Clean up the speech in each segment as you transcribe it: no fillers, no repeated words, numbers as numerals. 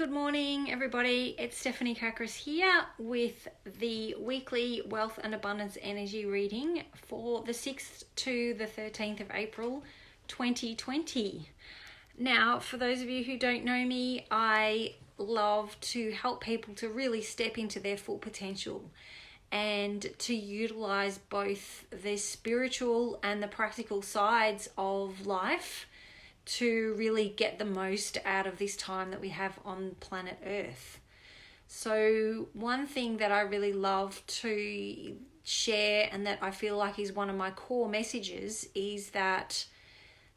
Good morning, everybody. It's Stephanie Kakris here with the weekly Wealth and Abundance Energy reading for the 6th to the 13th of April 2020. Now, for those of you who don't know me, I love to help people to really step into their full potential and to utilize both the spiritual and the practical sides of life to really get the most out of this time that we have on planet Earth. So one thing that I really love to share and that I feel like is one of my core messages is that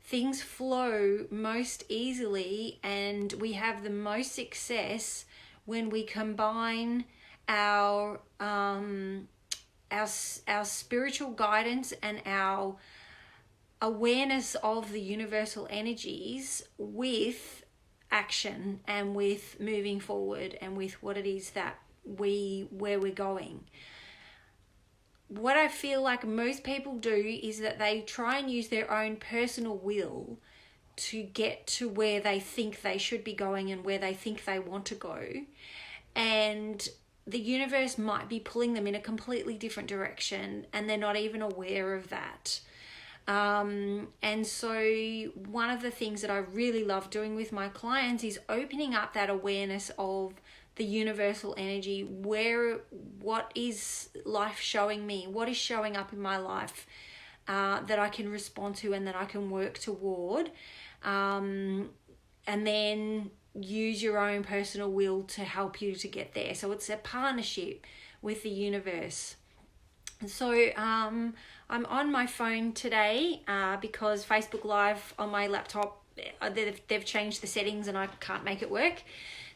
things flow most easily and we have the most success when we combine our spiritual guidance and our awareness of the universal energies with action and with moving forward and with what it is that where we're going. What I feel like most people do is that they try and use their own personal will to get to where they think they should be going and where they think they want to go. And the universe might be pulling them in a completely different direction and they're not even aware of that. And so one of the things that I really love doing with my clients is opening up that awareness of the universal energy. What is life showing me? What is showing up in my life that I can respond to and that I can work toward? And then use your own personal will to help you to get there. So it's a partnership with the universe. So I'm on my phone today because Facebook Live on my laptop, they've changed the settings and I can't make it work.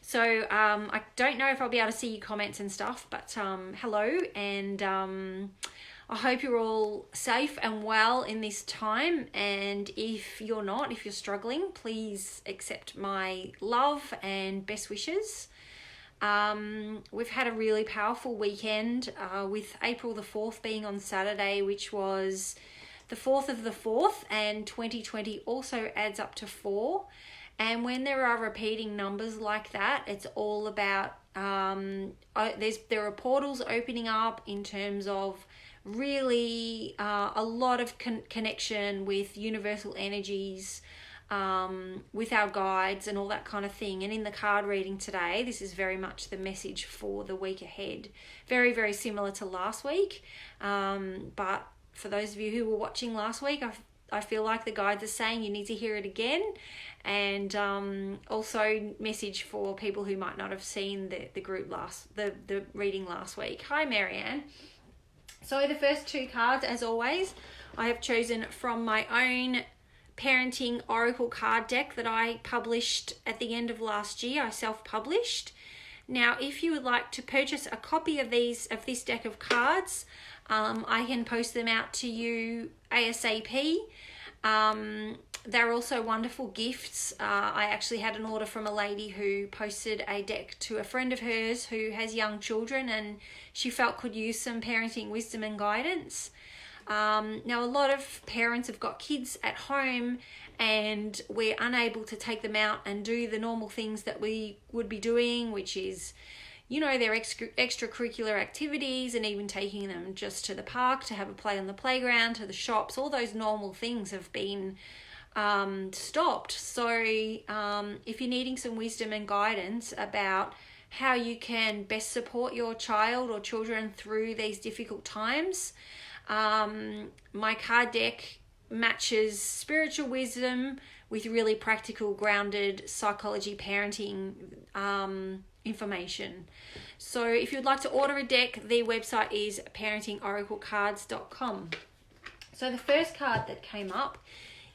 So I don't know if I'll be able to see your comments and stuff, but hello, and I hope you're all safe and well in this time. And if you're not, if you're struggling, please accept my love and best wishes. We've had a really powerful weekend with April the 4th being on Saturday, which was the 4th of the 4th, and 2020 also adds up to 4. And when there are repeating numbers like that, it's all about, there are portals opening up in terms of really a lot of connection with universal energies, with our guides and all that kind of thing. And in the card reading today, this is very much the message for the week ahead. Very, very similar to last week. But for those of you who were watching last week, I feel like the guides are saying you need to hear it again. And also message for people who might not have seen the reading last week. Hi, Marianne. So the first two cards, as always, I have chosen from my own parenting oracle card deck that I published at the end of last year. I self-published. Now, if you would like to purchase a copy of this deck of cards, I can post them out to you ASAP. They're also wonderful gifts. I actually had an order from a lady who posted a deck to a friend of hers who has young children and she felt could use some parenting wisdom and guidance. Now, a lot of parents have got kids at home and we're unable to take them out and do the normal things that we would be doing, which is, their extracurricular activities and even taking them just to the park to have a play on the playground, to the shops. All those normal things have been stopped. So if you're needing some wisdom and guidance about how you can best support your child or children through these difficult times, my card deck matches spiritual wisdom with really practical, grounded psychology parenting information. So if you'd like to order a deck, the website is parentingoraclecards.com. So the first card that came up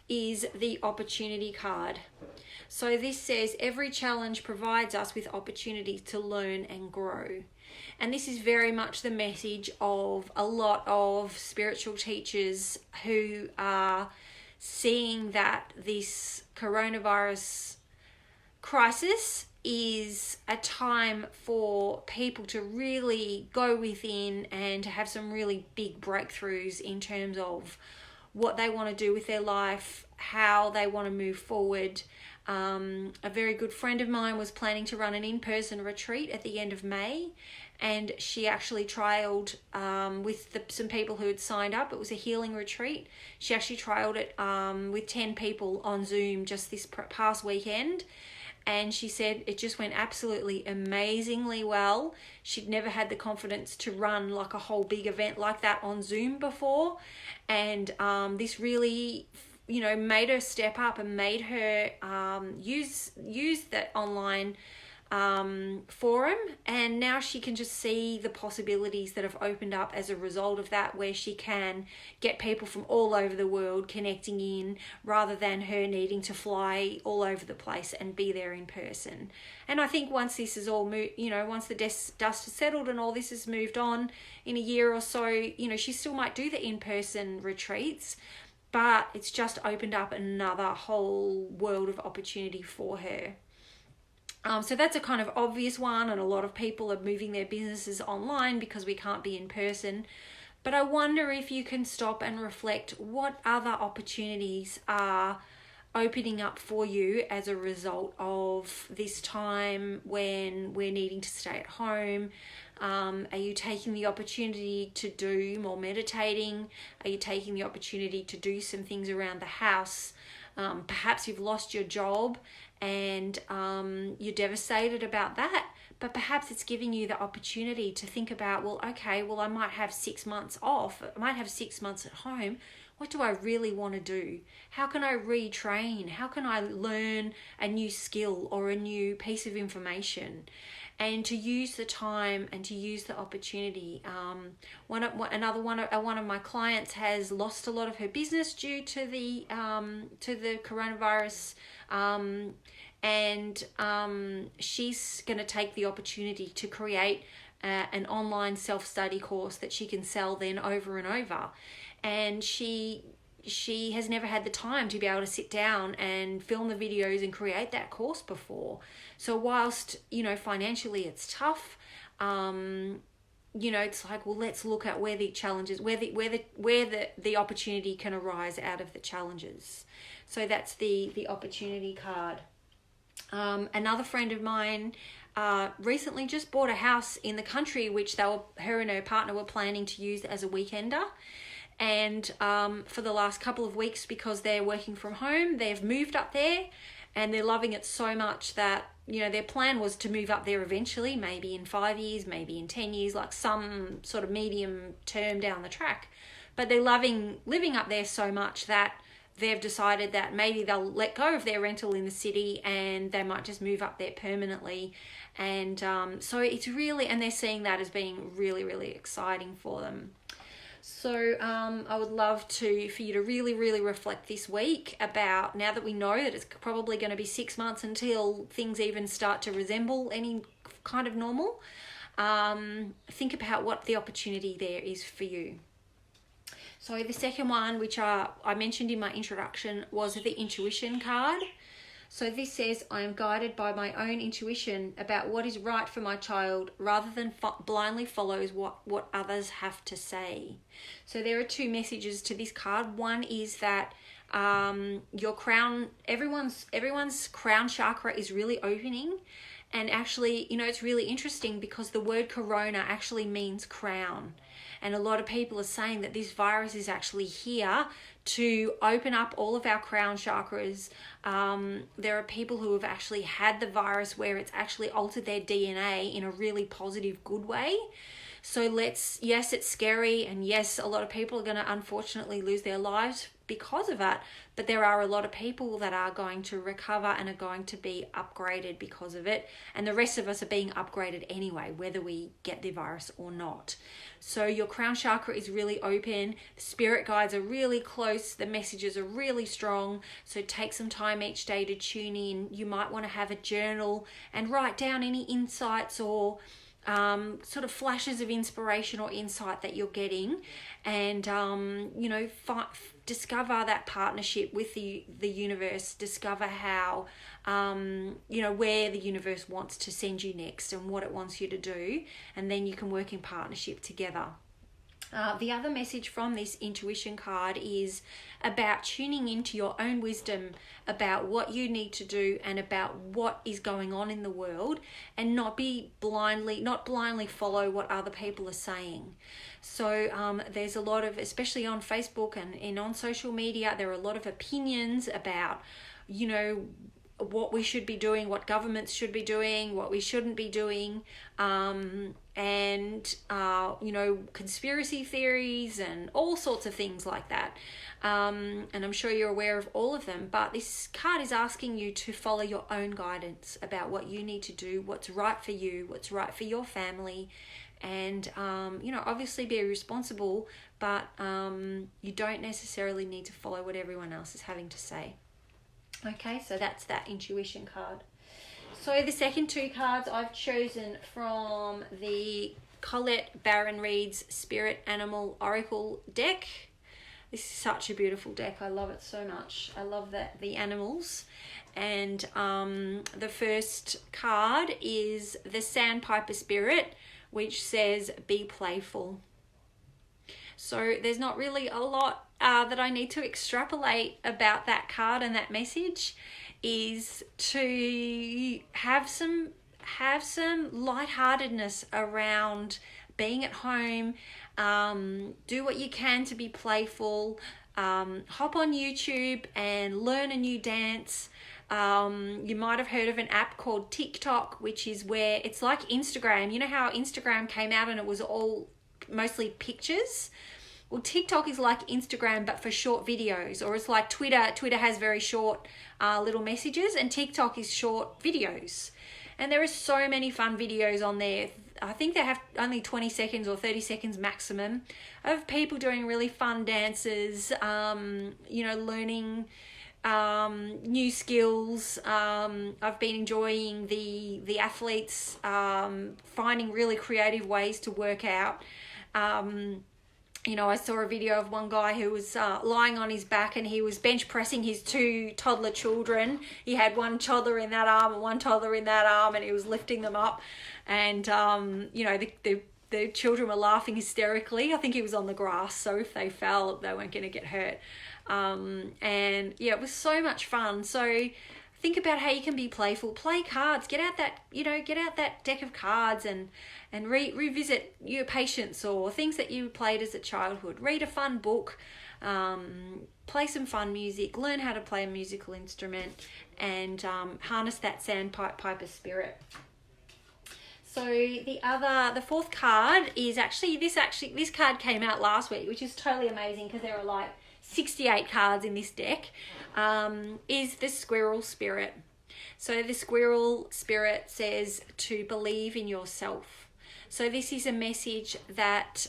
is the opportunity card. So this says, every challenge provides us with opportunities to learn and grow. And this is very much the message of a lot of spiritual teachers who are seeing that this coronavirus crisis is a time for people to really go within and to have some really big breakthroughs in terms of what they want to do with their life, how they want to move forward. A very good friend of mine was planning to run an in-person retreat at the end of May, and she actually trialed with some people who had signed up. It was a healing retreat. She actually trialed it with 10 people on Zoom just this past weekend, and she said it just went absolutely amazingly well. She'd never had the confidence to run like a whole big event like that on Zoom before, and this really made her step up and made her use that online forum, and now she can just see the possibilities that have opened up as a result of that, where she can get people from all over the world connecting in rather than her needing to fly all over the place and be there in person. And I think once this is all once the dust has settled and all this has moved on in a year or so, she still might do the in-person retreats, but it's just opened up another whole world of opportunity for her. So that's a kind of obvious one, and a lot of people are moving their businesses online because we can't be in person. But I wonder if you can stop and reflect what other opportunities are opening up for you as a result of this time when we're needing to stay at home. Are you taking the opportunity to do more meditating? Are you taking the opportunity to do some things around the house? Perhaps you've lost your job and you're devastated about that, but perhaps it's giving you the opportunity to think about, I might have 6 months off. I might have 6 months at home. What do I really want to do? How can I retrain? How can I learn a new skill or a new piece of information? And to use the time and to use the opportunity. One of my clients has lost a lot of her business due to the coronavirus, and she's going to take the opportunity to create an online self-study course that she can sell then over and over. And she has never had the time to be able to sit down and film the videos and create that course before. So whilst, financially it's tough, it's like, let's look at where the challenges, where the opportunity can arise out of the challenges. So that's the opportunity card. Another friend of mine recently just bought a house in the country, which her and her partner were planning to use as a weekender. And for the last couple of weeks, because they're working from home, they've moved up there and they're loving it so much that, their plan was to move up there eventually, maybe in 5 years, maybe in 10 years, like some sort of medium term down the track. But they're loving living up there so much that they've decided that maybe they'll let go of their rental in the city and they might just move up there permanently. And so it's really, and they're seeing that as being really, really exciting for them. So I would love for you to really, really reflect this week about, now that we know that it's probably going to be 6 months until things even start to resemble any kind of normal, think about what the opportunity there is for you. So the second one, which I mentioned in my introduction, was the intuition card. So this says, I am guided by my own intuition about what is right for my child rather than blindly follows what others have to say. So there are two messages to this card. One is that your crown, everyone's crown chakra is really opening. And actually, it's really interesting because the word corona actually means crown. And a lot of people are saying that this virus is actually here to open up all of our crown chakras. There are people who have actually had the virus where it's actually altered their DNA in a really positive, good way. So yes, it's scary, and yes, a lot of people are going to unfortunately lose their lives because of it, but there are a lot of people that are going to recover and are going to be upgraded because of it, and the rest of us are being upgraded anyway, whether we get the virus or not. So your crown chakra is really open, the spirit guides are really close, the messages are really strong, so take some time each day to tune in. You might want to have a journal and write down any insights or sort of flashes of inspiration or insight that you're getting, and discover that partnership with the universe, discover how where the universe wants to send you next and what it wants you to do, and then you can work in partnership together. The other message from this intuition card is about tuning into your own wisdom about what you need to do and about what is going on in the world, and not blindly follow what other people are saying. So there's a lot of, especially on Facebook and on social media, there are a lot of opinions about, you know, what we should be doing, what governments should be doing, what we shouldn't be doing, and you know, conspiracy theories and all sorts of things like that. And I'm sure you're aware of all of them, but this card is asking you to follow your own guidance about what you need to do, what's right for you, what's right for your family, and you know, obviously be responsible, but you don't necessarily need to follow what everyone else is having to say. Okay, so that's that intuition card. So the second two cards I've chosen from the Colette Baron Reid's Spirit Animal Oracle deck. This is such a beautiful deck. I love it so much. I love the animals. And the first card is the Sandpiper Spirit, which says, be playful. So there's not really a lot that I need to extrapolate about that card and that message. Is to have some lightheartedness around being at home. Do what you can to be playful. Hop on YouTube and learn a new dance. You might have heard of an app called TikTok, which is where it's like Instagram. You know how Instagram came out and it was all mostly pictures? Well, TikTok is like Instagram, but for short videos, or it's like Twitter. Twitter has very short little messages, and TikTok is short videos. And there are so many fun videos on there. I think they have only 20 seconds or 30 seconds maximum of people doing really fun dances, you know, learning new skills. I've been enjoying the athletes finding really creative ways to work out. You know, I saw a video of one guy who was lying on his back and he was bench pressing his two toddler children. He had one toddler in that arm and one toddler in that arm, and he was lifting them up. And, you know, the children were laughing hysterically. I think he was on the grass, so if they fell, they weren't going to get hurt. And yeah, it was so much fun. So think about how you can be playful. Play cards. Get out that deck of cards and revisit your patience or things that you played as a childhood. Read a fun book, play some fun music, learn how to play a musical instrument, and harness that Sandpiper spirit. So the fourth card is this card came out last week, which is totally amazing because there are like 68 cards in this deck, is the Squirrel Spirit. So the Squirrel Spirit says to believe in yourself. So this is a message that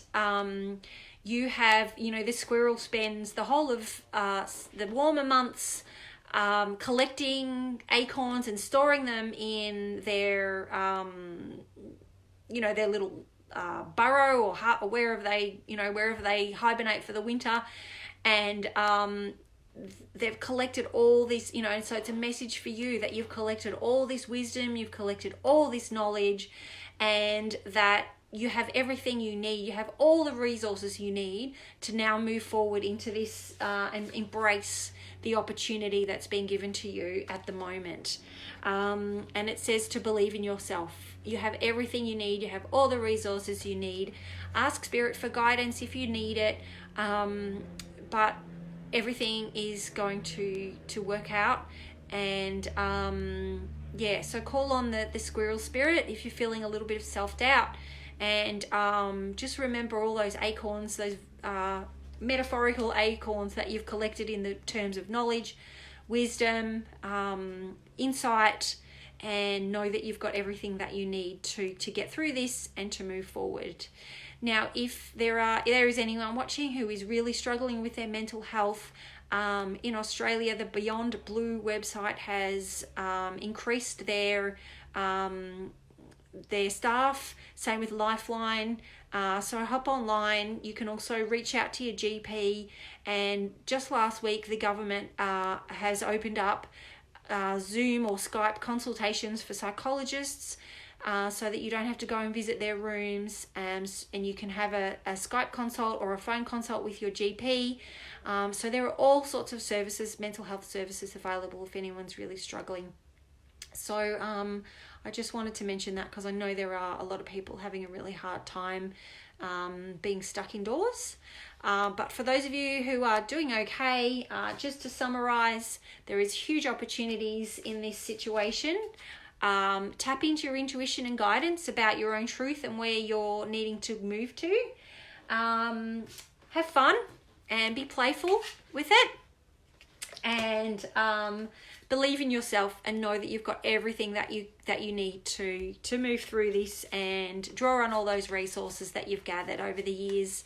you have, you know, the squirrel spends the whole of the warmer months collecting acorns and storing them in their, you know, their little burrow or wherever they hibernate for the winter. And they've collected all this, you know, and so it's a message for you that you've collected all this wisdom, you've collected all this knowledge, and that you have everything you need. You have all the resources you need to now move forward into this and embrace the opportunity that's been given to you at the moment. And it says to believe in yourself. You have everything you need. You have all the resources you need. Ask Spirit for guidance if you need it. But everything is going to work out. And yeah, so call on the Squirrel Spirit if you're feeling a little bit of self-doubt. And just remember all those acorns, those metaphorical acorns that you've collected in the terms of knowledge, wisdom, insight, and know that you've got everything that you need to get through this and to move forward. Now, if there is anyone watching who is really struggling with their mental health, in Australia, the Beyond Blue website has increased their staff. Same with Lifeline. So hop online. You can also reach out to your GP. And just last week, the government has opened up Zoom or Skype consultations for psychologists. so that you don't have to go and visit their rooms, and you can have a Skype consult or a phone consult with your GP. So there are all sorts of services, mental health services available if anyone's really struggling. So I just wanted to mention that because I know there are a lot of people having a really hard time being stuck indoors. But for those of you who are doing okay, just to summarize, there is huge opportunities in this situation. Tap into your intuition and guidance about your own truth and where you're needing to move to. Have fun and be playful with it. And believe in yourself and know that you've got everything that you need to move through this, and draw on all those resources that you've gathered over the years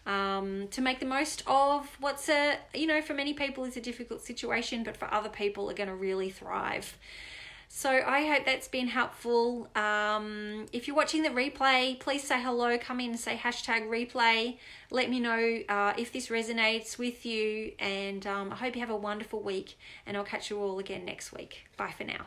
to make the most of what's for many people is a difficult situation, but for other people are going to really thrive. So I hope that's been helpful. If you're watching the replay, please say hello, come in and say #replay. Let me know if this resonates with you, and I hope you have a wonderful week, and I'll catch you all again next week. Bye for now.